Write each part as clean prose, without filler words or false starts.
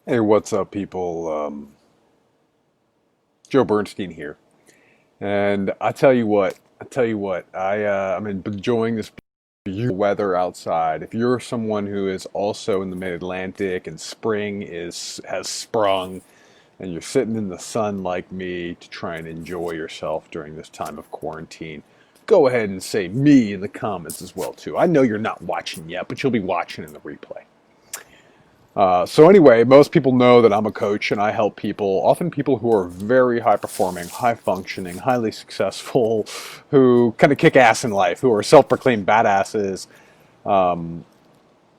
Hey, what's up, people? Joe Bernstein here, and I'm enjoying this beautiful weather outside. If you're someone who is also in the Mid-Atlantic and spring is has sprung, and you're sitting in the sun like me to try and enjoy yourself during this time of quarantine, go ahead and say me in the comments as well too. I know you're not watching yet, but you'll be watching in the replay. So anyway, most people know that I'm a coach and I help people, often people who are very high performing, high functioning, highly successful, who kind of kick ass in life, who are self-proclaimed badasses.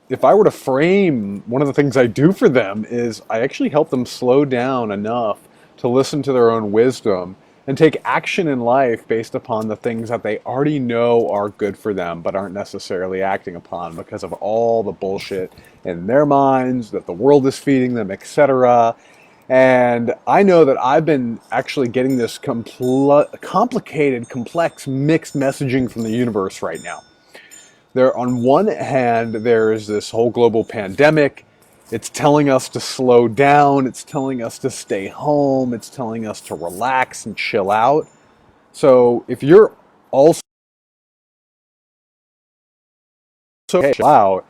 If I were to frame one of the things I do for them is I actually help them slow down enough to listen to their own wisdom and take action in life based upon the things that they already know are good for them but aren't necessarily acting upon because of all the bullshit in their minds that the world is feeding them, etc. And I know that I've been actually getting this complicated, complex, mixed messaging from the universe right now. There, on one hand, there is this whole global pandemic. It's telling us to slow down. It's telling us to stay home. It's telling us to relax and chill out. So if you're also chill out,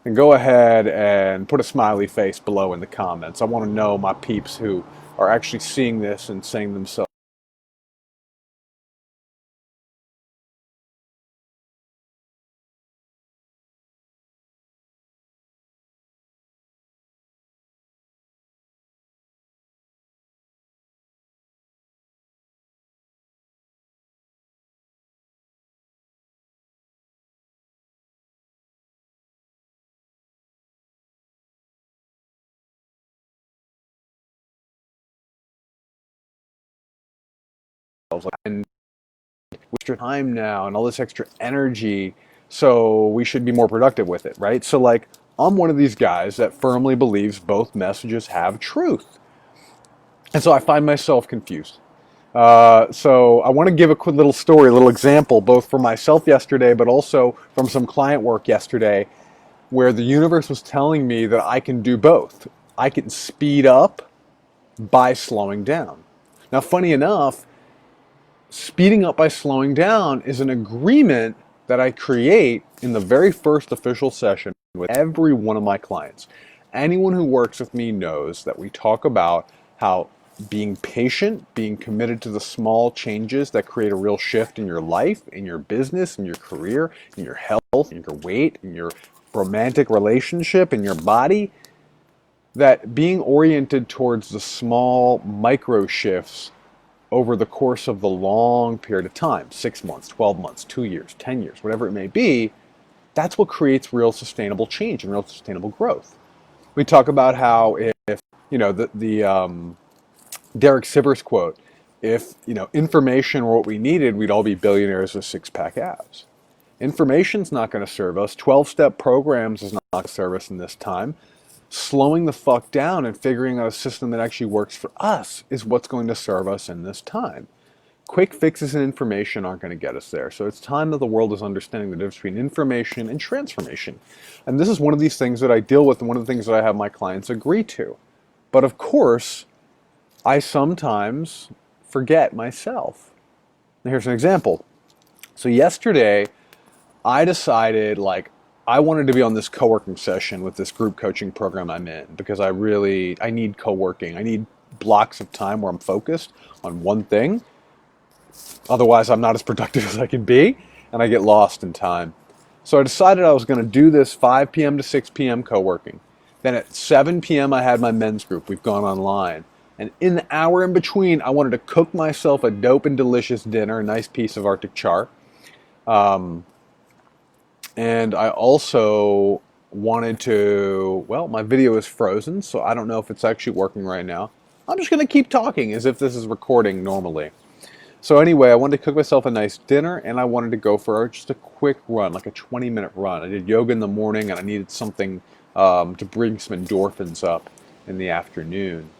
then go ahead and put a smiley face below in the comments. I want to know my peeps who are actually seeing this and saying themselves. And extra time now and all this extra energy, so we should be more productive with it, right? So like I'm one of these guys that firmly believes both messages have truth. And so I find myself confused. So I want to give a quick little story, a little example, both for myself yesterday, but also from some client work yesterday, where the universe was telling me that I can do both. I can speed up by slowing down. Now, funny enough, speeding up by slowing down is an agreement that I create in the very first official session with every one of my clients. Anyone who works with me knows that we talk about how being patient, being committed to the small changes that create a real shift in your life, in your business, in your career, in your health, in your weight, in your romantic relationship, in your body, that being oriented towards the small micro shifts over the course of the long period of time, 6 months, 12 months, 2 years, 10 years, whatever it may be, that's what creates real sustainable change and real sustainable growth. We talk about how if the Derek Sivers quote, if information were what we needed, we'd all be billionaires with six-pack abs. Information's not going to serve us. 12-step programs is not going to serve us in this time. Slowing the fuck down and figuring out a system that actually works for us is what's going to serve us in this time. Quick fixes and information aren't going to get us there. So it's time that the world is understanding the difference between information and transformation. And this is one of these things that I deal with and one of the things that I have my clients agree to. But of course, I sometimes forget myself. Now here's an example. So yesterday, I decided I wanted to be on this co-working session with this group coaching program I'm in because I need co-working. I need blocks of time where I'm focused on one thing. Otherwise, I'm not as productive as I can be and I get lost in time. So I decided I was going to do this 5 p.m. to 6 p.m. co-working. Then at 7 p.m. I had my men's group. We've gone online. And in the hour in between, I wanted to cook myself a dope and delicious dinner, a nice piece of Arctic char. And I also wanted to, well, my video is frozen, so I don't know if it's actually working right now. I'm just going to keep talking as if this is recording normally. So anyway, I wanted to cook myself a nice dinner, and I wanted to go for just a quick run, like a 20-minute run. I did yoga in the morning, and I needed something to bring some endorphins up in the afternoon.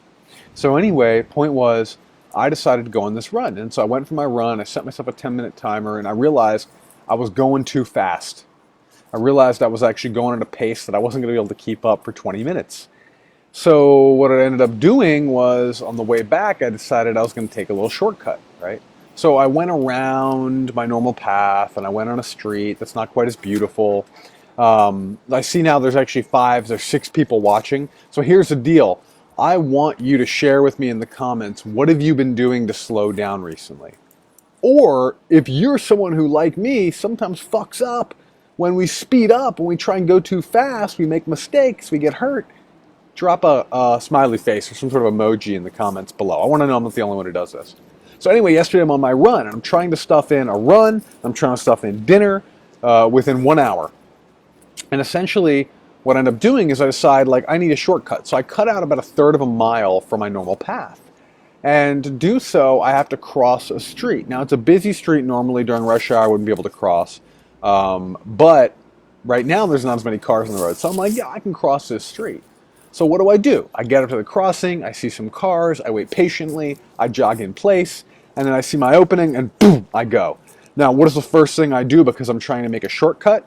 So anyway, point was, I decided to go on this run. And so I went for my run, I set myself a 10-minute timer, and I realized I was going too fast. I realized I was actually going at a pace that I wasn't going to be able to keep up for 20 minutes. So what I ended up doing was on the way back, I decided I was going to take a little shortcut, right? So I went around my normal path and I went on a street that's not quite as beautiful. I see now there's 6 people watching. So here's the deal. I want you to share with me in the comments, what have you been doing to slow down recently? Or if you're someone who, like me, sometimes fucks up when we speed up, when we try and go too fast, we make mistakes, we get hurt, drop a smiley face or some sort of emoji in the comments below. I want to know I'm not the only one who does this. So anyway, yesterday I'm on my run, and I'm trying to stuff in a run, I'm trying to stuff in dinner within 1 hour. And essentially, what I end up doing is I decide, like, I need a shortcut. So I cut out about a third of a mile from my normal path. And to do so, I have to cross a street. Now, it's a busy street normally during rush hour, I wouldn't be able to cross. But right now, there's not as many cars on the road. So I'm like, yeah, I can cross this street. So what do? I get up to the crossing, I see some cars, I wait patiently, I jog in place, and then I see my opening, and boom, I go. Now, what is the first thing I do because I'm trying to make a shortcut?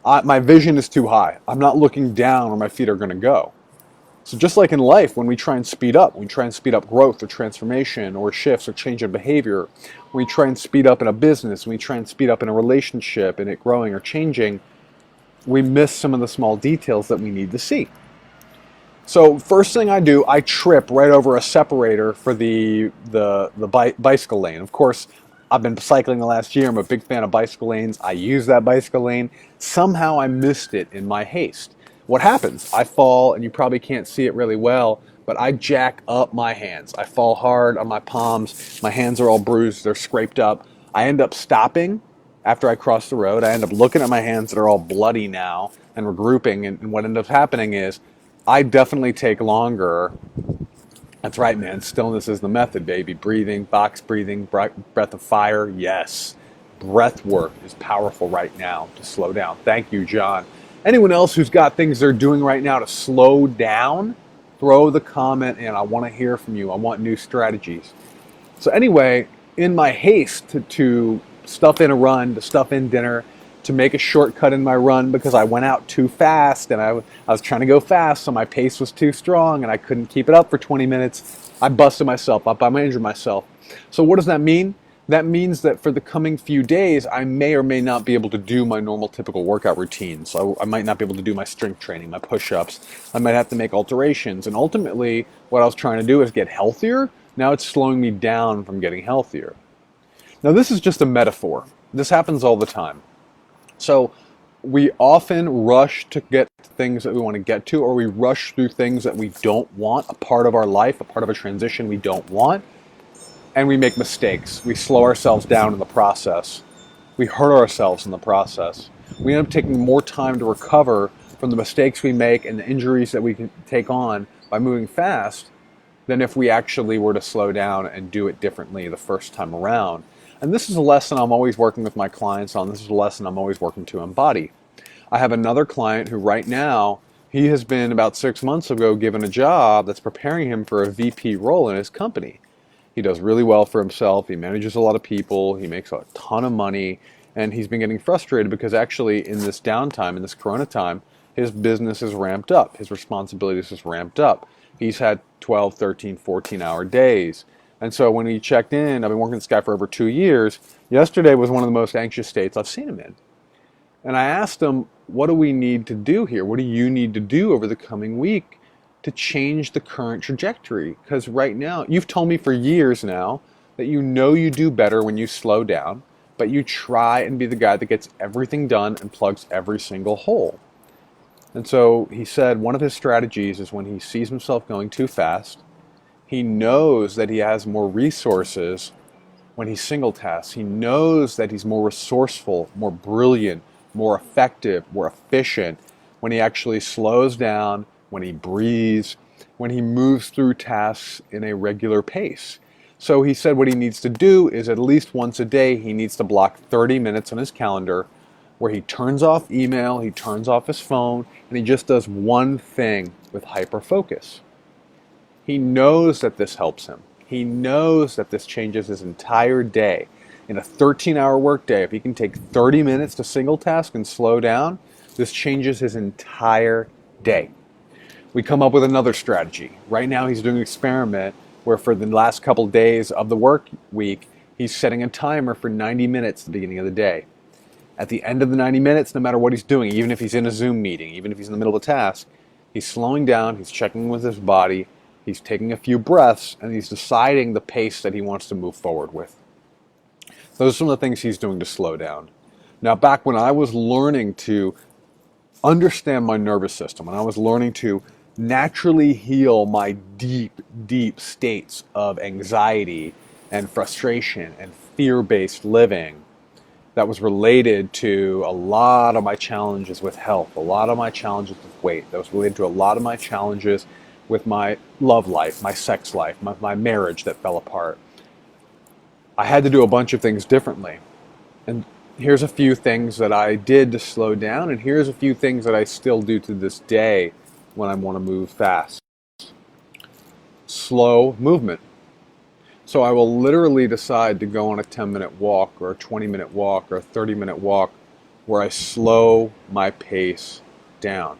My vision is too high. I'm not looking down where my feet are going to go. So just like in life, when we try and speed up, we try and speed up growth or transformation or shifts or change in behavior, we try and speed up in a business, we try and speed up in a relationship and it growing or changing, we miss some of the small details that we need to see. So first thing I do, I trip right over a separator for the bicycle lane. Of course, I've been cycling the last year. I'm a big fan of bicycle lanes. I use that bicycle lane. Somehow I missed it in my haste. What happens? I fall, and you probably can't see it really well, but I jack up my hands. I fall hard on my palms. My hands are all bruised. They're scraped up. I end up stopping after I cross the road. I end up looking at my hands that are all bloody now and regrouping. And what ends up happening is I definitely take longer. That's right, man. Stillness is the method, baby. Breathing, box breathing, breath of fire. Yes. Breath work is powerful right now to slow down. Thank you, John. Anyone else who's got things they're doing right now to slow down, throw the comment in. I want to hear from you. I want new strategies. So anyway, in my haste to stuff in a run, to stuff in dinner, to make a shortcut in my run because I went out too fast and I was trying to go fast, so my pace was too strong and I couldn't keep it up for 20 minutes. I busted myself up. I injured myself. So what does that mean? That means that for the coming few days, I may or may not be able to do my normal typical workout routine. So I might not be able to do my strength training, my push-ups. I might have to make alterations. And ultimately, what I was trying to do is get healthier. Now it's slowing me down from getting healthier. Now this is just a metaphor. This happens all the time. So we often rush to get things that we want to get to, or we rush through things that we don't want, a part of our life, a part of a transition we don't want, and we make mistakes. We slow ourselves down in the process. We hurt ourselves in the process. We end up taking more time to recover from the mistakes we make and the injuries that we can take on by moving fast than if we actually were to slow down and do it differently the first time around. And this is a lesson I'm always working with my clients on. This is a lesson I'm always working to embody. I have another client who right now, he has been about 6 months ago given a job that's preparing him for a VP role in his company. He does really well for himself. He manages a lot of people. He makes a ton of money. And he's been getting frustrated because actually in this downtime, in this corona time, his business is ramped up. His responsibilities is ramped up. He's had 12, 13, 14-hour days. And so when he checked in, I've been working with this guy for over 2 years. Yesterday was one of the most anxious states I've seen him in. And I asked him, what do we need to do here? What do you need to do over the coming week to change the current trajectory? Because right now, you've told me for years now that you know you do better when you slow down, but you try and be the guy that gets everything done and plugs every single hole. And so he said one of his strategies is when he sees himself going too fast, he knows that he has more resources when he single tasks. He knows that he's more resourceful, more brilliant, more effective, more efficient when he actually slows down, when he breathes, when he moves through tasks in a regular pace. So he said what he needs to do is at least once a day, he needs to block 30 minutes on his calendar where he turns off email, he turns off his phone, and he just does one thing with hyper focus. He knows that this helps him. He knows that this changes his entire day. In a 13-hour workday, if he can take 30 minutes to single task and slow down, this changes his entire day. We come up with another strategy. Right now he's doing an experiment where for the last couple days of the work week, he's setting a timer for 90 minutes at the beginning of the day. At the end of the 90 minutes, no matter what he's doing, even if he's in a Zoom meeting, even if he's in the middle of a task, he's slowing down, he's checking with his body, he's taking a few breaths, and he's deciding the pace that he wants to move forward with. Those are some of the things he's doing to slow down. Now, back when I was learning to understand my nervous system, and I was learning to naturally heal my deep, deep states of anxiety and frustration and fear-based living, that was related to a lot of my challenges with health, a lot of my challenges with weight, that was related to a lot of my challenges with my love life, my sex life, my marriage that fell apart. I had to do a bunch of things differently. And here's a few things that I did to slow down, and here's a few things that I still do to this day when I want to move fast. Slow movement. So I will literally decide to go on a 10-minute walk or a 20-minute walk or a 30-minute walk where I slow my pace down.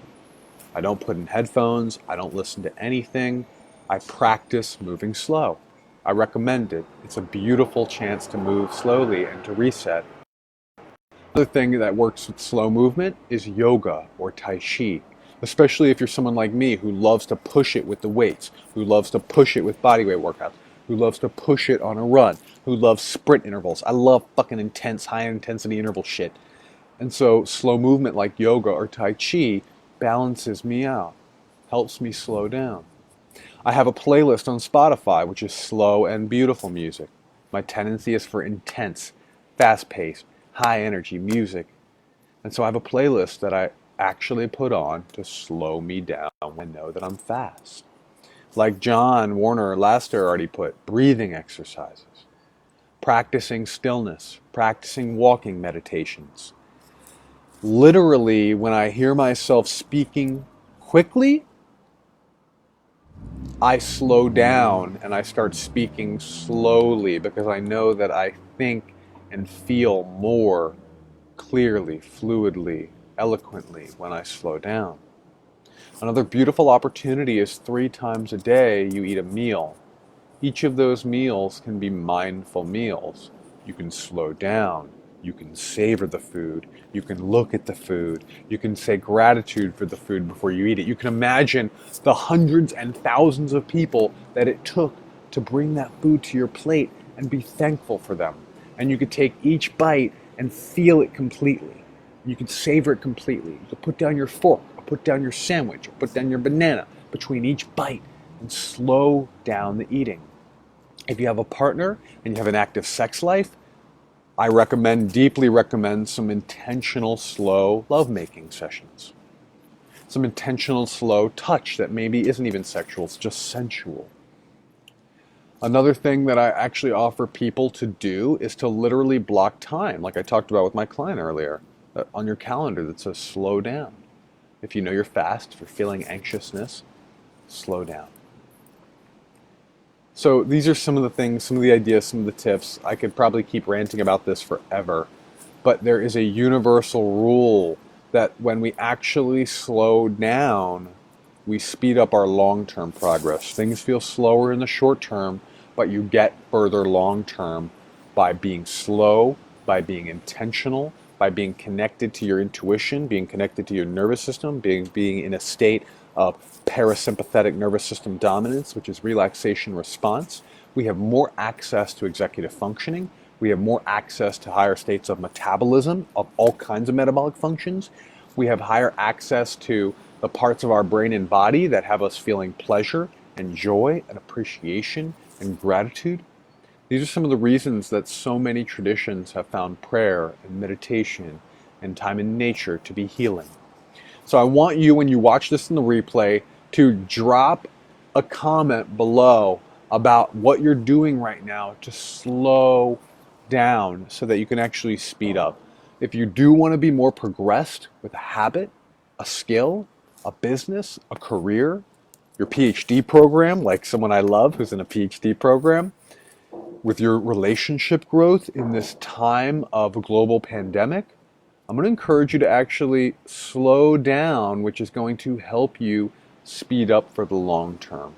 I don't put in headphones. I don't listen to anything. I practice moving slow. I recommend it. It's a beautiful chance to move slowly and to reset. Another thing that works with slow movement is yoga or Tai Chi, especially if you're someone like me who loves to push it with the weights, who loves to push it with bodyweight workouts, who loves to push it on a run, who loves sprint intervals. I love fucking intense, high intensity interval shit. And so slow movement like yoga or Tai Chi balances me out, helps me slow down. I have a playlist on Spotify which is slow and beautiful music. My tendency is for intense, fast-paced, high-energy music. And so I have a playlist that I actually put on to slow me down when I know that I'm fast. Like John Warner Laster already put, breathing exercises, practicing stillness, practicing walking meditations. Literally, when I hear myself speaking quickly, I slow down and I start speaking slowly because I know that I think and feel more clearly, fluidly, eloquently when I slow down. Another beautiful opportunity is 3 times a day you eat a meal. Each of those meals can be mindful meals. You can slow down. You can savor the food. You can look at the food. You can say gratitude for the food before you eat it. You can imagine the hundreds and thousands of people that it took to bring that food to your plate and be thankful for them. And you could take each bite and feel it completely. You could savor it completely. You could put down your fork, or put down your sandwich, or put down your banana between each bite and slow down the eating. If you have a partner and you have an active sex life, I deeply recommend some intentional, slow lovemaking sessions. Some intentional, slow touch that maybe isn't even sexual, it's just sensual. Another thing that I actually offer people to do is to literally block time, like I talked about with my client earlier, on your calendar that says slow down. If you know you're fast, if you're feeling anxiousness, slow down. So these are some of the things, some of the ideas, some of the tips. I could probably keep ranting about this forever, but there is a universal rule that when we actually slow down, we speed up our long-term progress. Things feel slower in the short term, but you get further long-term by being slow, by being intentional, by being connected to your intuition, being connected to your nervous system, being in a state of parasympathetic nervous system dominance, which is relaxation response. We have more access to executive functioning. We have more access to higher states of metabolism, of all kinds of metabolic functions. We have higher access to the parts of our brain and body that have us feeling pleasure and joy and appreciation and gratitude. These are some of the reasons that so many traditions have found prayer and meditation and time in nature to be healing. So I want you, when you watch this in the replay, to drop a comment below about what you're doing right now to slow down so that you can actually speed up. If you do want to be more progressed with a habit, a skill, a business, a career, your PhD program, like someone I love who's in a PhD program, with your relationship growth in this time of a global pandemic, I'm going to encourage you to actually slow down, which is going to help you speed up for the long term.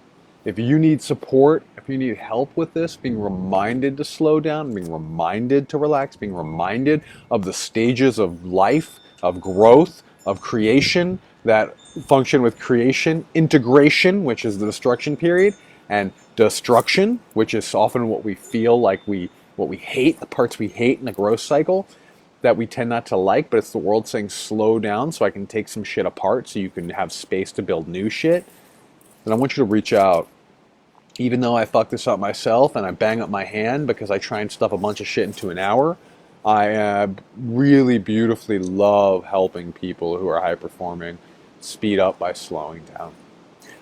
If you need support, if you need help with this, being reminded to slow down, being reminded to relax, being reminded of the stages of life, of growth, of creation that function with creation, integration, which is the destruction period, and destruction, which is often what we feel like what we hate, the parts we hate in the growth cycle that we tend not to like, but it's the world saying slow down so I can take some shit apart so you can have space to build new shit. And I want you to reach out. Even though I fuck this up myself and I bang up my hand because I try and stuff a bunch of shit into an hour, I really beautifully love helping people who are high performing speed up by slowing down.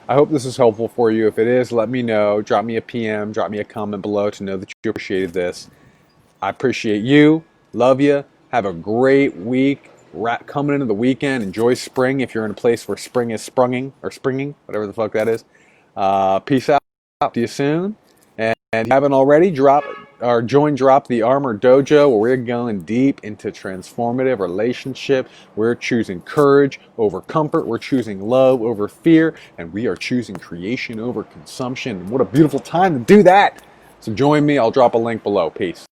I hope this is helpful for you. If it is, let me know. Drop me a PM, drop me a comment below to know that you appreciated this. I appreciate you. Love you. Have a great week. Coming into the weekend. Enjoy spring if you're in a place where spring is springing, whatever the fuck that is. Peace out. See you soon. And if you haven't already, drop the Armor Dojo, where we're going deep into transformative relationship. We're choosing courage over comfort. We're choosing love over fear. And we are choosing creation over consumption. What a beautiful time to do that. So join me. I'll drop a link below. Peace.